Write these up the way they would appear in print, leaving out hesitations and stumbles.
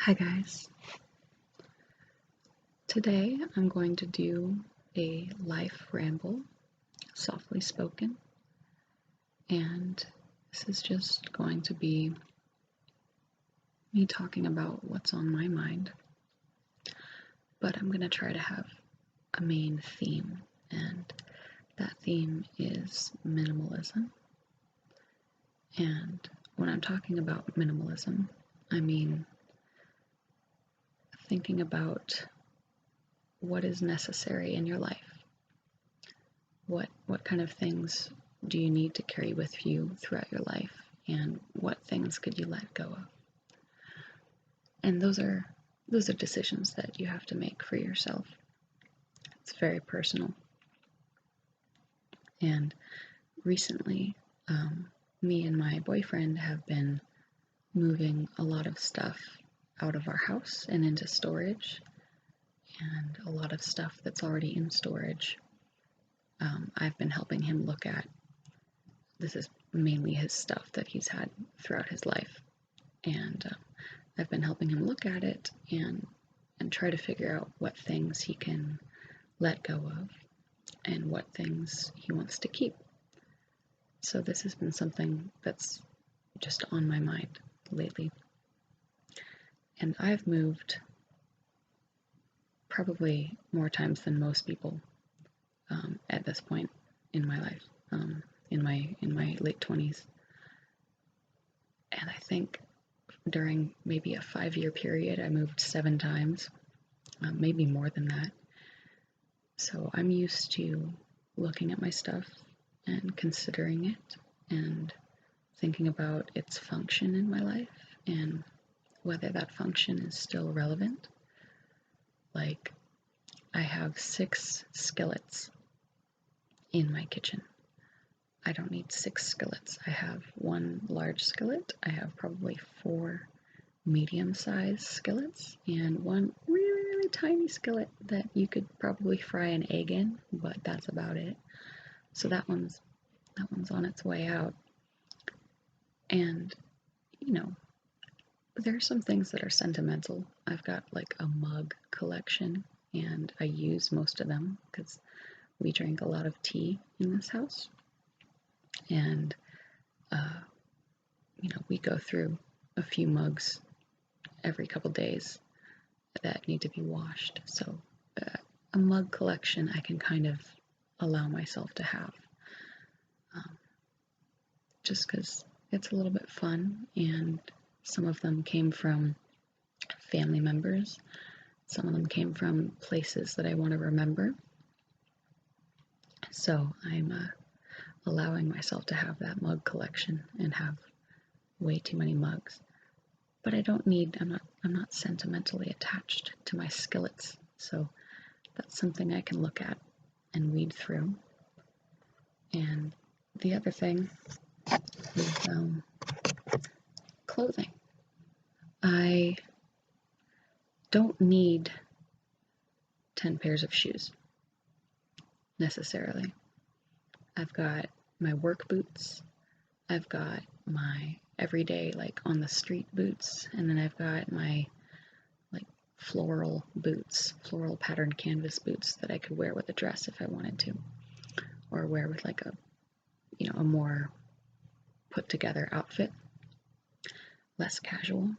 Hi guys. Today I'm going to do a life ramble, softly spoken, and this is just going to be me talking about what's on my mind, but I'm going to try to have a main theme, and that theme is minimalism. And when I'm talking about minimalism, I mean thinking about what is necessary in your life. What kind of things do you need to carry with you throughout your life, and what things could you let go of? And those are decisions that you have to make for yourself. It's very personal. And recently, me and my boyfriend have been moving a lot of stuff out of our house and into storage, and a lot of stuff that's already in storage I've been helping him look at. This is mainly his stuff that he's had throughout his life, and I've been helping him look at it and try to figure out what things he can let go of and what things he wants to keep. So this has been something that's just on my mind lately. And I've moved probably more times than most people at this point in my life, in my late 20s. And I think during maybe a 5-year period, I moved 7 times, maybe more than that. So I'm used to looking at my stuff and considering it and thinking about its function in my life and whether that function is still relevant. Like, I have 6 skillets in my kitchen. I don't need 6 skillets. I have 1 large skillet. I have probably 4 medium-sized skillets and 1 really tiny skillet that you could probably fry an egg in, but that's about it. So that one's on its way out. And there are some things that are sentimental. I've got like a mug collection, and I use most of them because we drink a lot of tea in this house, and we go through a few mugs every couple days that need to be washed. So a mug collection I can kind of allow myself to have, just because it's a little bit fun, and some of them came from family members. Some of them came from places that I want to remember. So I'm allowing myself to have that mug collection and have way too many mugs. But I'm not sentimentally attached to my skillets. So that's something I can look at and weed through. And the other thing is clothing. I don't need 10 pairs of shoes necessarily. I've got my work boots, I've got my everyday like on the street boots, and then I've got my like floral boots, floral patterned canvas boots that I could wear with a dress if I wanted to, or wear with like a more put together outfit, less casual.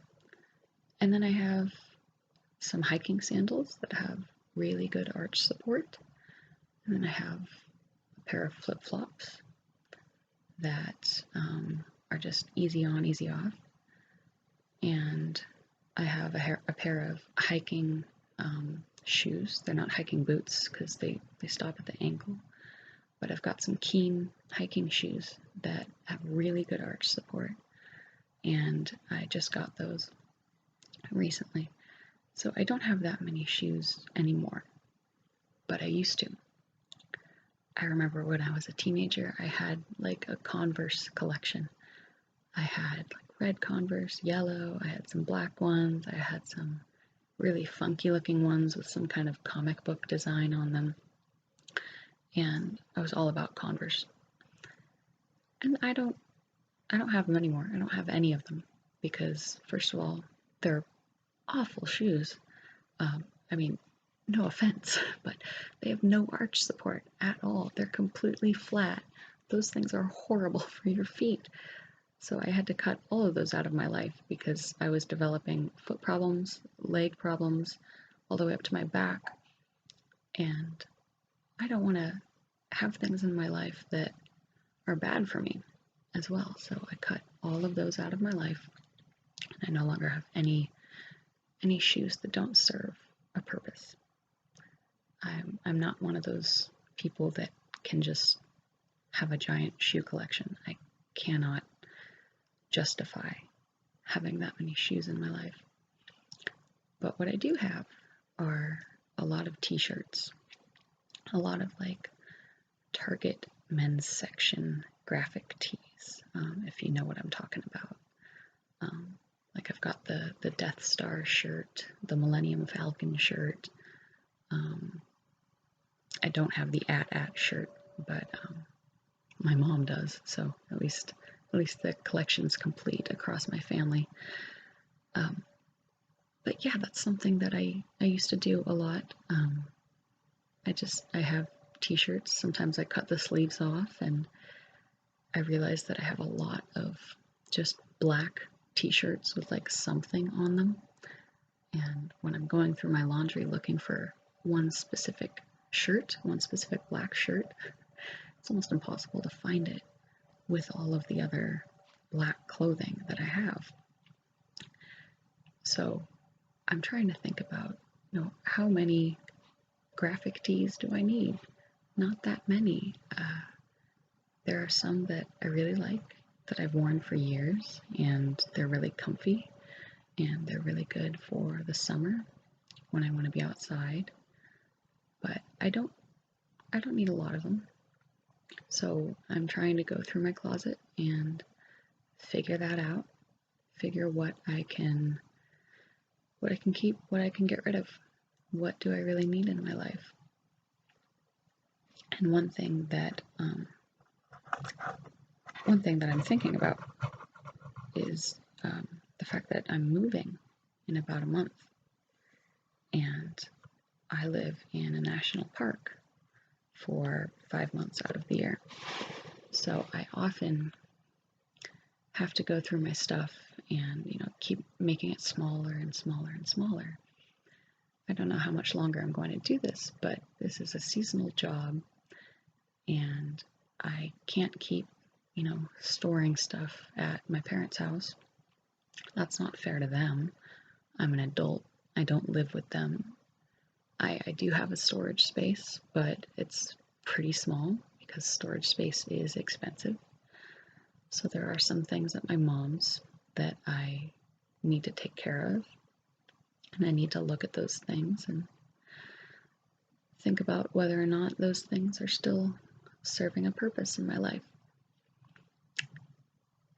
And then I have some hiking sandals that have really good arch support. And then I have a pair of flip-flops that are just easy on, easy off. And I have a pair of hiking shoes. They're not hiking boots because they stop at the ankle. But I've got some Keen hiking shoes that have really good arch support. And I just got those recently. So I don't have that many shoes anymore, but I used to. I remember when I was a teenager, I had like a Converse collection. I had like red Converse, yellow, I had some black ones, I had some really funky looking ones with some kind of comic book design on them. And I was all about Converse. And I don't have them anymore. I don't have any of them because, first of all, they're awful shoes. I mean, no offense, but they have no arch support at all. They're completely flat. Those things are horrible for your feet. So I had to cut all of those out of my life because I was developing foot problems, leg problems, all the way up to my back. And I don't want to have things in my life that are bad for me as well. So I cut all of those out of my life. I no longer have any shoes that don't serve a purpose. I'm not one of those people that can just have a giant shoe collection. I cannot justify having that many shoes in my life. But what I do have are a lot of t-shirts, a lot of like Target men's section graphic tees, if you know what I'm talking about. Like I've got the Death Star shirt, the Millennium Falcon shirt. I don't have the at shirt, but my mom does, so at least the collection's complete across my family. But yeah, that's something that I used to do a lot. I have t-shirts. Sometimes I cut the sleeves off, and I realize that I have a lot of just black t-shirts with like something on them. And when I'm going through my laundry looking for one specific shirt, one specific black shirt, it's almost impossible to find it with all of the other black clothing that I have. So I'm trying to think about, how many graphic tees do I need? Not that many. There are some that I really like that I've worn for years, and they're really comfy, and they're really good for the summer when I want to be outside. But I don't need a lot of them. So I'm trying to go through my closet and figure that out, figure what I can keep, what I can get rid of. What do I really need in my life? And one thing that I'm thinking about is the fact that I'm moving in about a month, and I live in a national park for 5 months out of the year. So I often have to go through my stuff and, keep making it smaller and smaller and smaller. I don't know how much longer I'm going to do this, but this is a seasonal job, and I can't keep, storing stuff at my parents' house. That's not fair to them. I'm an adult. I don't live with them. I do have a storage space, but it's pretty small because storage space is expensive. So there are some things at my mom's that I need to take care of, and I need to look at those things and think about whether or not those things are still serving a purpose in my life.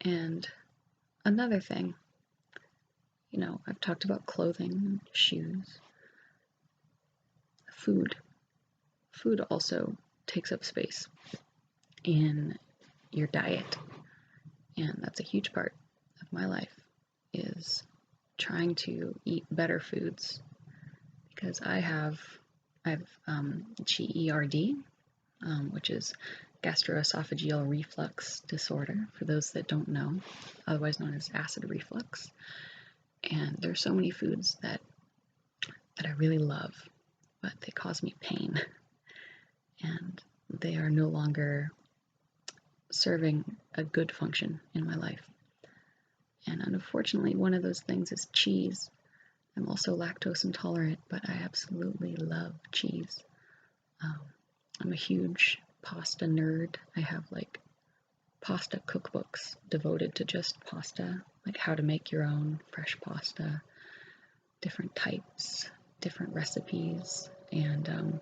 And another thing, I've talked about clothing, shoes, food. Food also takes up space in your diet, and that's a huge part of my life, is trying to eat better foods, because I have GERD, which is gastroesophageal reflux disorder, for those that don't know, otherwise known as acid reflux. And there's so many foods that I really love, but they cause me pain, and they are no longer serving a good function in my life. And unfortunately, one of those things is cheese. I'm also lactose intolerant, but I absolutely love cheese. I'm a huge pasta nerd. I have like pasta cookbooks devoted to just pasta, like how to make your own fresh pasta, different types, different recipes, and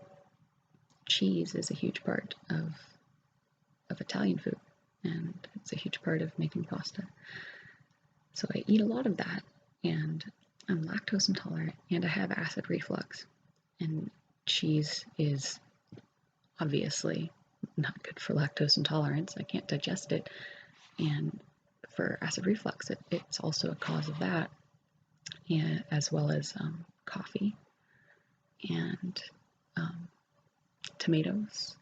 cheese is a huge part of Italian food, and it's a huge part of making pasta. So I eat a lot of that, and I'm lactose intolerant, and I have acid reflux, and cheese is obviously not good for lactose intolerance. I can't digest it, and for acid reflux, it's also a cause of that. and as well as coffee and tomatoes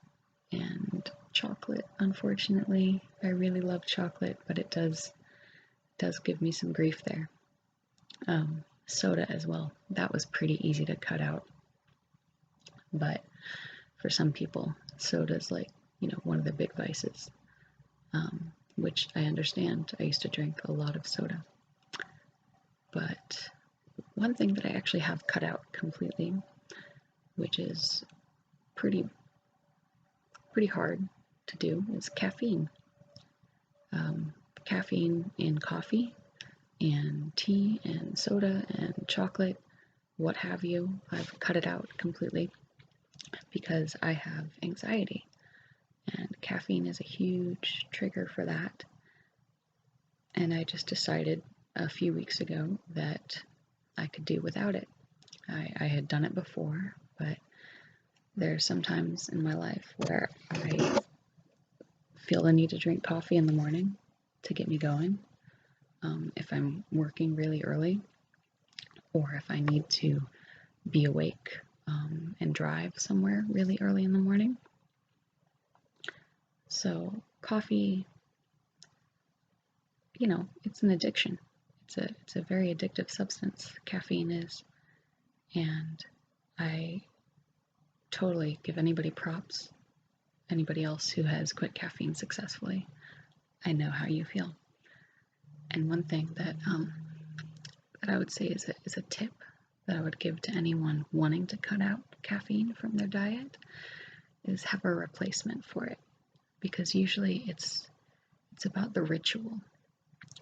and chocolate. Unfortunately, I really love chocolate, but it does give me some grief there. Soda as well. That was pretty easy to cut out, but for some people, soda is like, one of the big vices, which I understand. I used to drink a lot of soda. But one thing that I actually have cut out completely, which is pretty hard to do, is caffeine. Caffeine in coffee and tea and soda and chocolate, what have you. I've cut it out completely because I have anxiety, and caffeine is a huge trigger for that. And I just decided a few weeks ago that I could do without it. I had done it before, but there's some times in my life where I feel the need to drink coffee in the morning to get me going. If I'm working really early, or if I need to be awake and drive somewhere really early in the morning. So coffee, it's an addiction. It's a very addictive substance, caffeine is, and I totally give anybody props, anybody else who has quit caffeine successfully. I know how you feel. And one thing that I would say is a tip that I would give to anyone wanting to cut out caffeine from their diet is have a replacement for it, because usually it's about the ritual.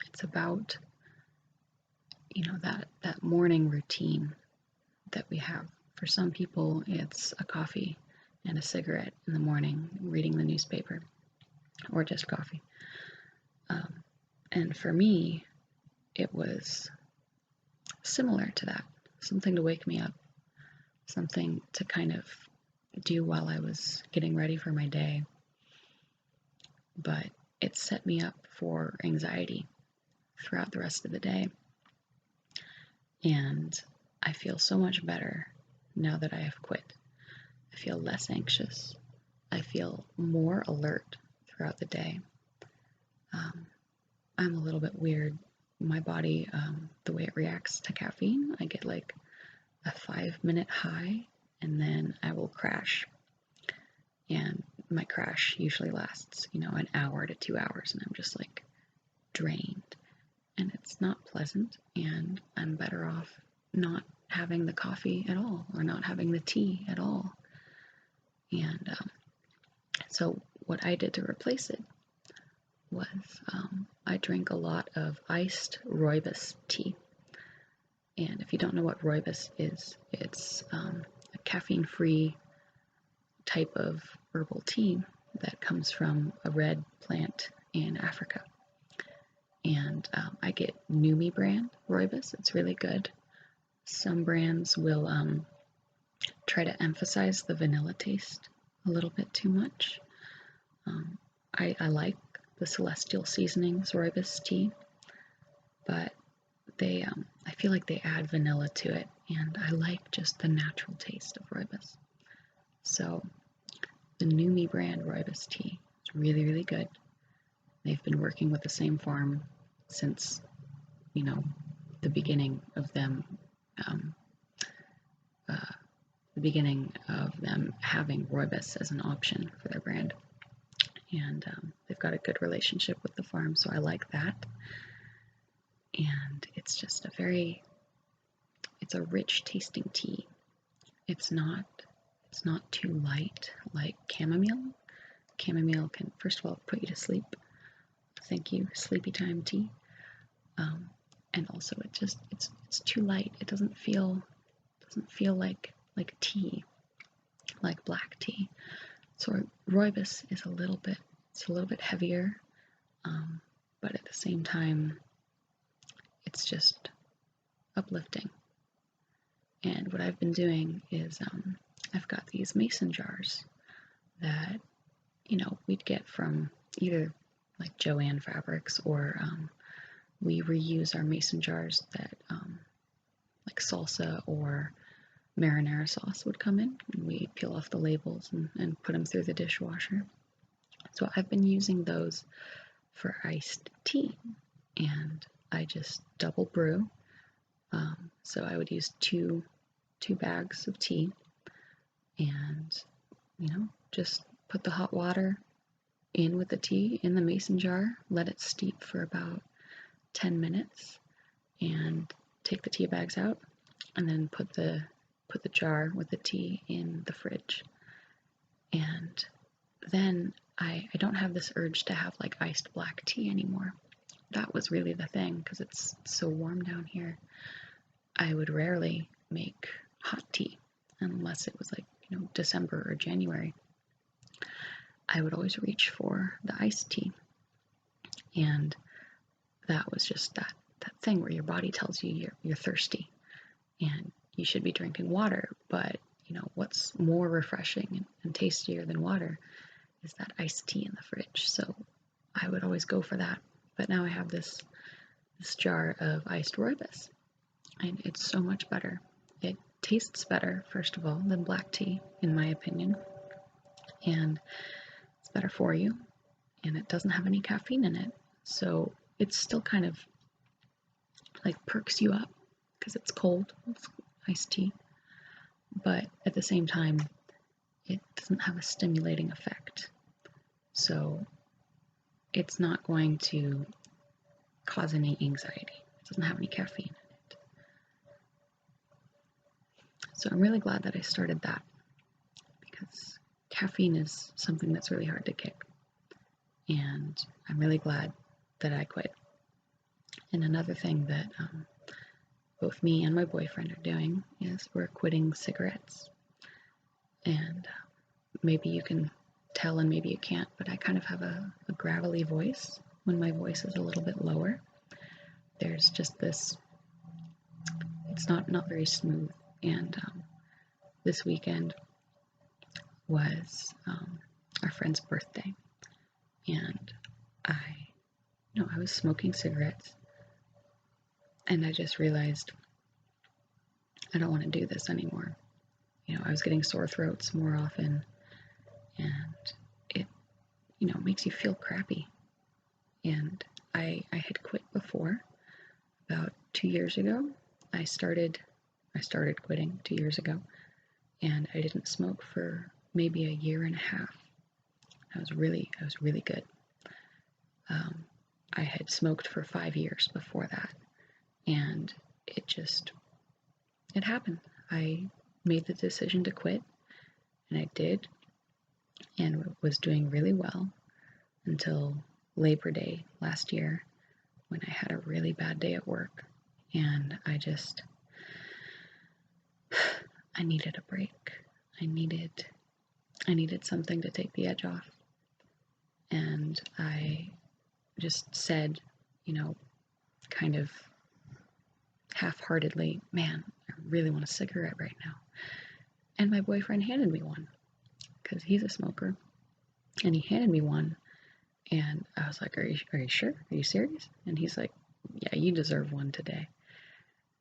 It's about that morning routine that we have. For some people, it's a coffee and a cigarette in the morning, reading the newspaper, or just coffee. And for me, it was similar to that. Something to wake me up, something to kind of do while I was getting ready for my day. But it set me up for anxiety throughout the rest of the day. And I feel so much better now that I have quit. I feel less anxious. I feel more alert throughout the day. I'm a little bit weird. My body, the way it reacts to caffeine, I get like a 5-minute high and then I will crash. And my crash usually lasts, an hour to 2 hours, and I'm just like drained. And it's not pleasant, and I'm better off not having the coffee at all, or not having the tea at all. And so what I did to replace it was I drink a lot of iced rooibos tea. And if you don't know what rooibos is, it's a caffeine-free type of herbal tea that comes from a red plant in Africa. And I get Numi brand rooibos. It's really good. Some brands will try to emphasize the vanilla taste a little bit too much. I like the Celestial Seasonings rooibos tea, but they I feel like they add vanilla to it, and I like just the natural taste of rooibos. So the Numi brand rooibos tea is really, really good. They've been working with the same farm since, the beginning of them, having rooibos as an option for their brand. And they've got a good relationship with the farm, so I like that. And it's just it's a rich tasting tea. It's not too light like chamomile. Chamomile can, first of all, put you to sleep. Thank you, sleepy time tea. And also it's too light. It doesn't feel like tea, like black tea. So rooibos is a little bit heavier, but at the same time, it's just uplifting. And what I've been doing is I've got these mason jars that we'd get from either like Joann Fabrics, or we reuse our mason jars that salsa or marinara sauce would come in. And we peel off the labels and put them through the dishwasher. So I've been using those for iced tea, and I just double brew. So I would use two bags of tea, and just put the hot water in with the tea in the mason jar, let it steep for about 10 minutes, and take the tea bags out, and then put the jar with the tea in the fridge. And then I don't have this urge to have like iced black tea anymore. That was really the thing, because it's so warm down here. I would rarely make hot tea unless it was like, December or January. I would always reach for the iced tea. And that was just that thing where your body tells you you're thirsty and you should be drinking water. But, what's more refreshing and tastier than water is that iced tea in the fridge. So I would always go for that. But now I have this jar of iced rooibos, and it's so much better. It tastes better, first of all, than black tea, in my opinion. And it's better for you, and it doesn't have any caffeine in it. So it's still kind of like perks you up because it's cold, it's iced tea. But at the same time, it doesn't have a stimulating effect. So it's not going to cause any anxiety. It doesn't have any caffeine in it. So I'm really glad that I started that, because caffeine is something that's really hard to kick. And I'm really glad that I quit. And another thing that both me and my boyfriend are doing is we're quitting cigarettes. And maybe you can tell and maybe you can't, but I kind of have a gravelly voice when my voice is a little bit lower. There's just this, it's not very smooth. And this weekend was our friend's birthday, and I was smoking cigarettes, and I just realized I don't want to do this anymore. I was getting sore throats more often, and it makes you feel crappy. And I had quit before. About 2 years ago, I started quitting 2 years ago, and I didn't smoke for maybe a year and a half. I was really good. I had smoked for 5 years before that, and it happened. I made the decision to quit, and I did, and was doing really well until Labor Day last year, when I had a really bad day at work, and I needed a break. I needed something to take the edge off. And I just said, kind of half-heartedly, man, I really want a cigarette right now. And my boyfriend handed me one, because he's a smoker, and he handed me one, and I was like, are you sure? Are you serious? And he's like, yeah, you deserve one today.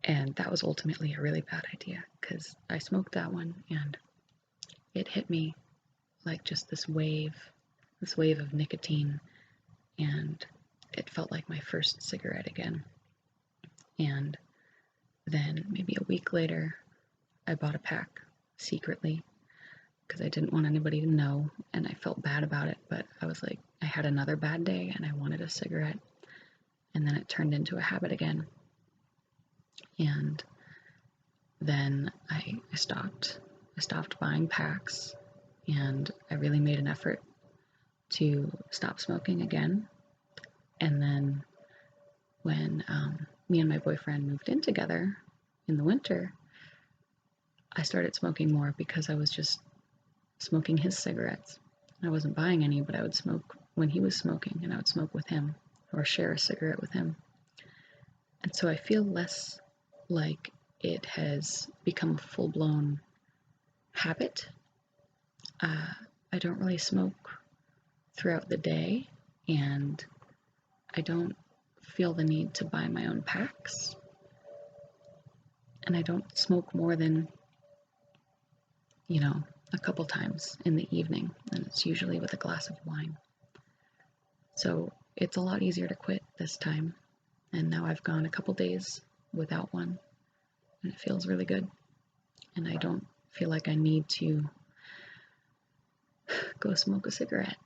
And that was ultimately a really bad idea, because I smoked that one, and it hit me like just this wave of nicotine, and it felt like my first cigarette again. And then maybe a week later, I bought a pack secretly, because I didn't want anybody to know, and I felt bad about it, but I was like, I had another bad day and I wanted a cigarette, and then it turned into a habit again. And then I stopped buying packs, and I really made an effort to stop smoking again. And then when me and my boyfriend moved in together in the winter, I started smoking more, because I was just smoking his cigarettes. I wasn't buying any, but I would smoke when he was smoking, and I would smoke with him or share a cigarette with him. And so I feel less like it has become a full-blown habit. I don't really smoke throughout the day, and I don't feel the need to buy my own packs. and I don't smoke more than, a couple times in the evening, and it's usually with a glass of wine. So it's a lot easier to quit this time, and now I've gone a couple days without one, and it feels really good, and I don't feel like I need to go smoke a cigarette,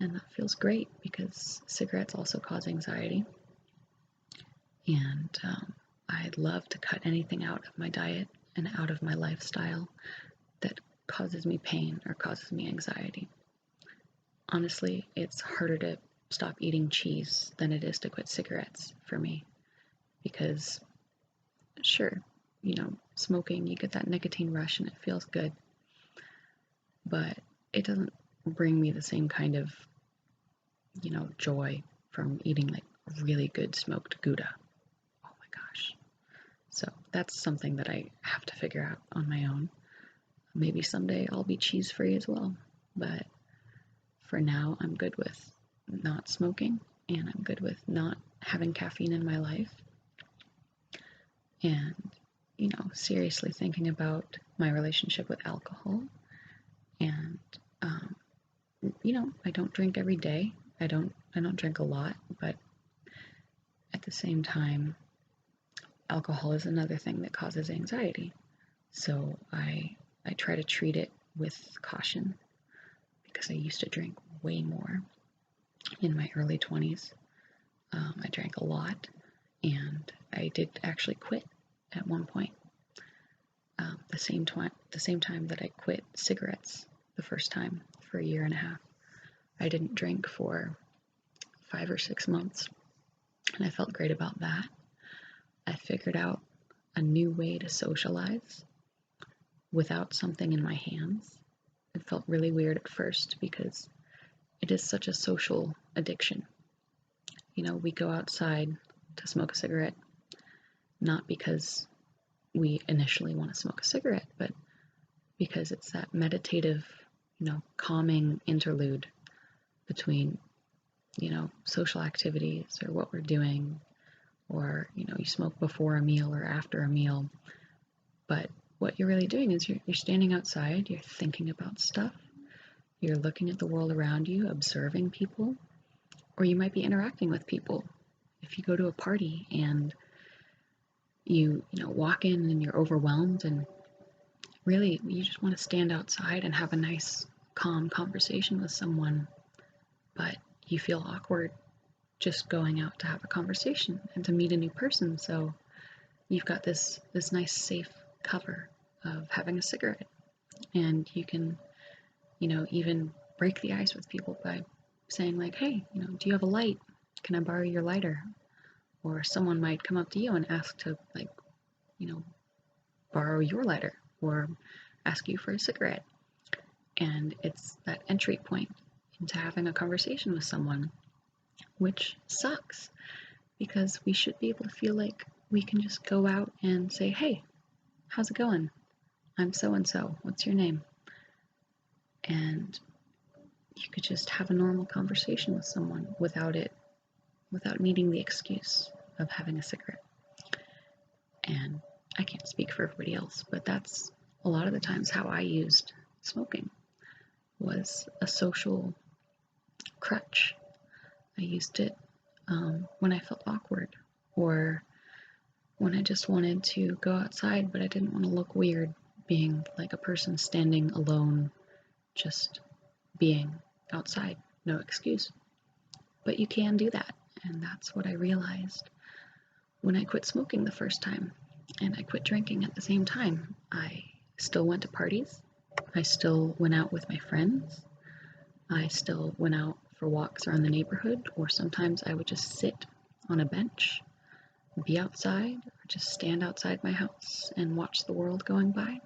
and that feels great because cigarettes also cause anxiety, and I'd love to cut anything out of my diet and out of my lifestyle that causes me pain or causes me anxiety. Honestly, it's harder to stop eating cheese than it is to quit cigarettes for me, because sure, smoking, you get that nicotine rush and it feels good, but it doesn't bring me the same kind of, joy from eating like really good smoked Gouda. Oh my gosh. So that's something that I have to figure out on my own. Maybe someday I'll be cheese free as well, but for now I'm good with not smoking, and I'm good with not having caffeine in my life, and seriously thinking about my relationship with alcohol. And I don't drink every day. I don't drink a lot, but at the same time, alcohol is another thing that causes anxiety. So I try to treat it with caution, because I used to drink way more in my early 20s. I drank a lot, and I did actually quit at one point. The same time that I quit cigarettes the first time for a year and a half. I didn't drink for 5 or 6 months, and I felt great about that. I figured out a new way to socialize without something in my hands. It felt really weird at first because it is such a social addiction. We go outside to smoke a cigarette, not because we initially want to smoke a cigarette, but because it's that meditative, calming interlude between, social activities or what we're doing, or, you smoke before a meal or after a meal. But what you're really doing is you're standing outside, you're thinking about stuff, you're looking at the world around you, observing people, or you might be interacting with people. If you go to a party and you walk in and you're overwhelmed, and really you just want to stand outside and have a nice calm conversation with someone, but you feel awkward just going out to have a conversation and to meet a new person. So you've got this nice safe cover of having a cigarette, and you can even break the ice with people by saying like, hey, do you have a light? Can I borrow your lighter? Or someone might come up to you and ask to borrow your lighter or ask you for a cigarette. And it's that entry point into having a conversation with someone, which sucks because we should be able to feel like we can just go out and say, hey, how's it going? I'm so-and-so. What's your name? And you could just have a normal conversation with someone without needing the excuse of having a cigarette. And I can't speak for everybody else, but that's a lot of the times how I used smoking, was a social crutch. I used it when I felt awkward, or when I just wanted to go outside but I didn't want to look weird being like a person standing alone, just being outside, no excuse. But you can do that, and that's what I realized when I quit smoking the first time, and I quit drinking at the same time. I still went to parties, I still went out with my friends, I still went out for walks around the neighborhood, or sometimes I would just sit on a bench, be outside, or just stand outside my house and watch the world going by.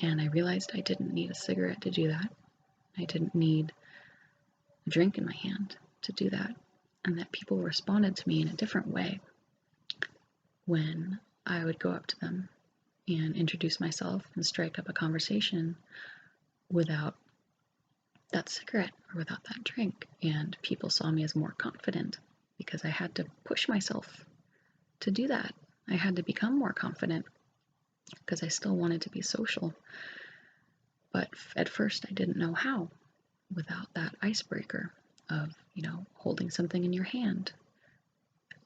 And I realized I didn't need a cigarette to do that. I didn't need a drink in my hand to do that, and that people responded to me in a different way when I would go up to them and introduce myself and strike up a conversation without that cigarette or without that drink. And people saw me as more confident because I had to push myself to do that. I had to become more confident because I still wanted to be social. But at first, I didn't know how without that icebreaker of, holding something in your hand.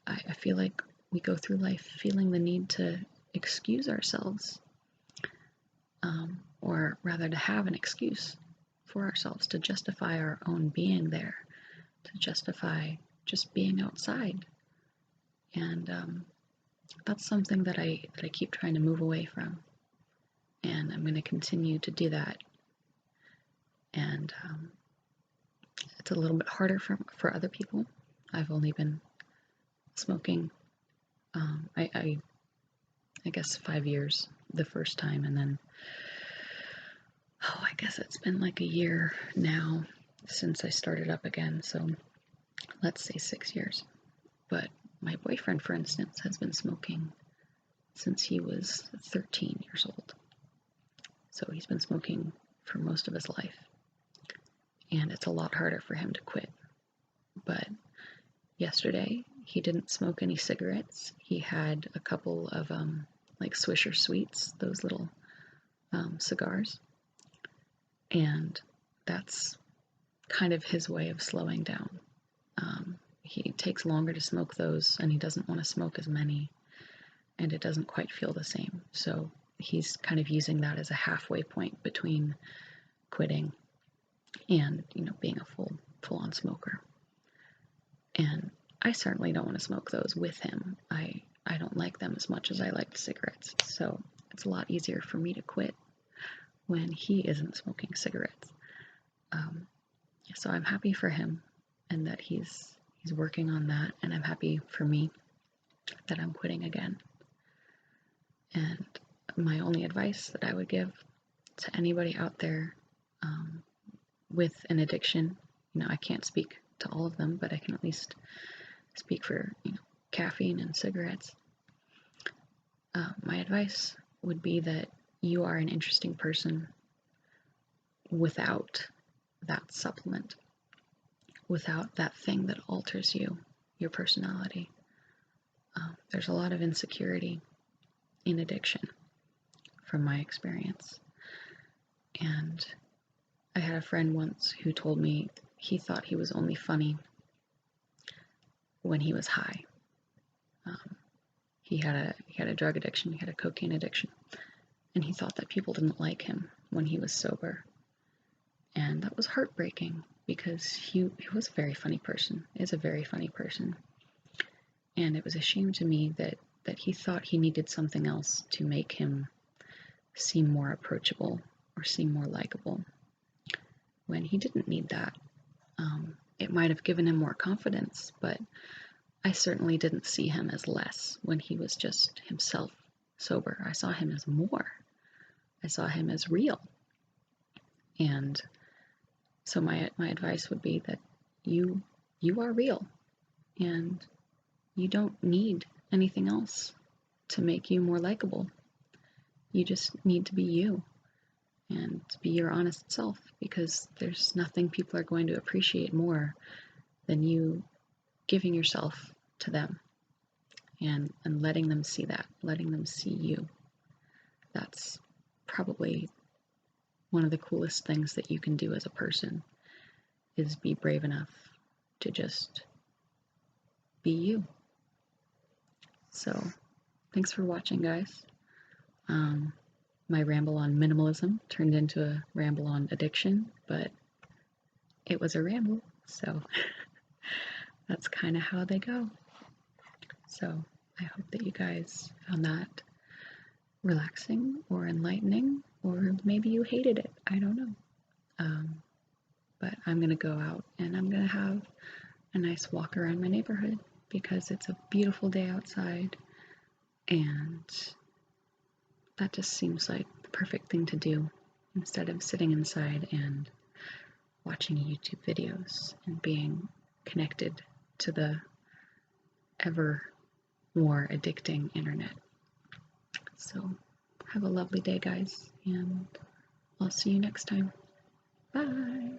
I feel like we go through life feeling the need to excuse ourselves, or rather to have an excuse for ourselves to justify our own being there, to justify just being outside. And that's something that I keep trying to move away from, and I'm going to continue to do that. And it's a little bit harder for other people. I've only been smoking, I guess 5 years the first time, and then I guess it's been like a year now since I started up again, so let's say 6 years. But my boyfriend, for instance, has been smoking since he was 13 years old. So he's been smoking for most of his life. And it's a lot harder for him to quit. But yesterday, he didn't smoke any cigarettes. He had a couple of like Swisher Sweets, those little cigars. And that's kind of his way of slowing down. He takes longer to smoke those, and he doesn't want to smoke as many, and it doesn't quite feel the same. So he's kind of using that as a halfway point between quitting and, being a full-on smoker. And I certainly don't want to smoke those with him. I don't like them as much as I like cigarettes, so it's a lot easier for me to quit when he isn't smoking cigarettes. So I'm happy for him, and that he's working on that, and I'm happy for me that I'm quitting again. And my only advice that I would give to anybody out there with an addiction, I can't speak to all of them, but I can at least speak for caffeine and cigarettes. My advice would be that you are an interesting person without that supplement, without that thing that alters you, your personality. There's a lot of insecurity in addiction, from my experience. And I had a friend once who told me he thought he was only funny when he was high. He had a drug addiction, he had a cocaine addiction, and he thought that people didn't like him when he was sober. And that was heartbreaking, because he was a very funny person, is a very funny person. And it was a shame to me that he thought he needed something else to make him seem more approachable or seem more likable, when he didn't need that. It might have given him more confidence, but I certainly didn't see him as less when he was just himself sober. I saw him as more. I saw him as real. And so my advice would be that you are real, and you don't need anything else to make you more likable. You just need to be you, and to be your honest self, because there's nothing people are going to appreciate more than you giving yourself to them and letting them see that, letting them see you. That's probably one of the coolest things that you can do as a person, is be brave enough to just be you. So thanks for watching, guys. My ramble on minimalism turned into a ramble on addiction, but it was a ramble, so that's kind of how they go. So I hope that you guys found that relaxing or enlightening, or maybe you hated it. I don't know. But I'm going to go out and I'm going to have a nice walk around my neighborhood, because it's a beautiful day outside, and that just seems like the perfect thing to do, instead of sitting inside and watching YouTube videos and being connected to the ever more addicting internet. So have a lovely day, guys, and I'll see you next time. Bye.